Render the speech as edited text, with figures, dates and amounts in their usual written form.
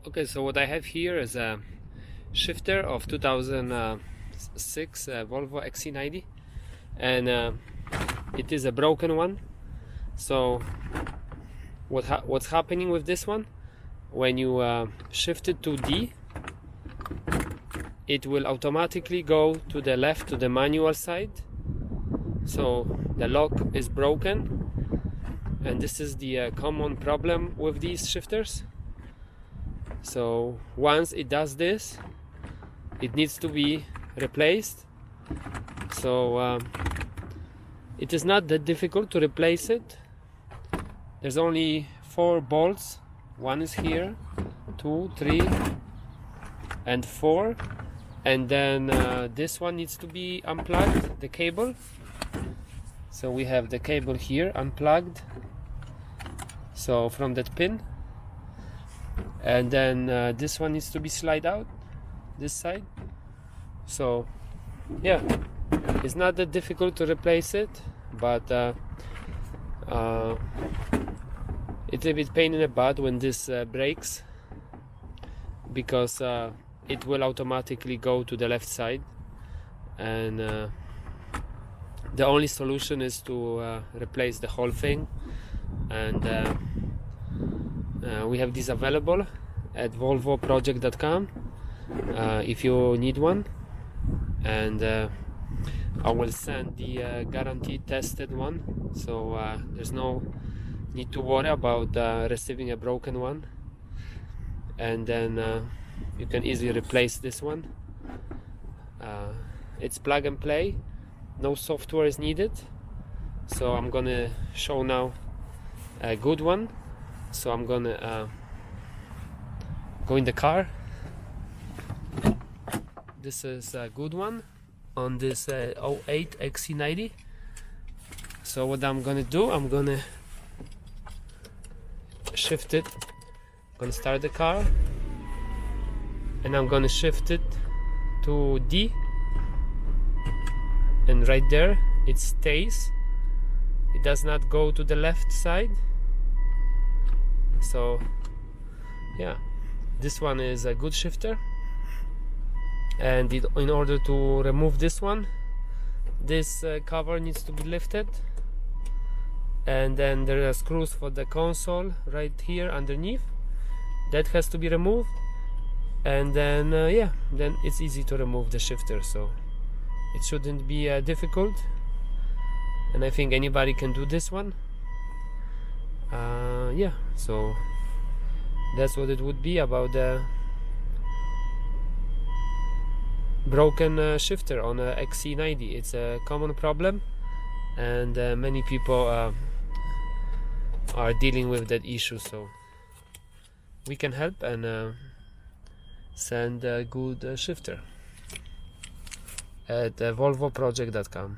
Okay, so what I have here is a shifter of 2006 Volvo XC90, and it is a broken one. So what's happening with this one, when you shift it to D, it will automatically go to the left, to the manual side. So the lock is broken, and this is the common problem with these shifters. So once it does this, it needs to be replaced. So it is not that difficult to replace it. There's only 4 bolts. One is here, 2, 3, and 4. And then this one needs to be unplugged, the cable. So we have the cable here unplugged, so from that pin. And then this one needs to be slide out, this side. So yeah, it's not that difficult to replace it, but it's a bit pain in the butt when this breaks, because it will automatically go to the left side, and the only solution is to replace the whole thing. And we have these available at volvoproject.com if you need one, and I will send the guaranteed tested one, so there's no need to worry about receiving a broken one. And then you can easily replace this one. It's plug and play, no software is needed. So I'm gonna show now a good one. So I'm gonna go in the car. This is a good one on this 08 XC90. So what I'm gonna do, I'm gonna shift it. I'm gonna start the car, and I'm gonna shift it to D, and right there it stays. It does not go to the left side. So yeah, this one is a good shifter. And in order to remove this one, this cover needs to be lifted, and then there are screws for the console right here underneath. That has to be removed, and then yeah, then it's easy to remove the shifter. So it shouldn't be difficult, and I think anybody can do this one. Yeah, so that's what it would be about the broken shifter on a XC90. It's a common problem, and many people are dealing with that issue. So we can help and send a good shifter at volvoproject.com.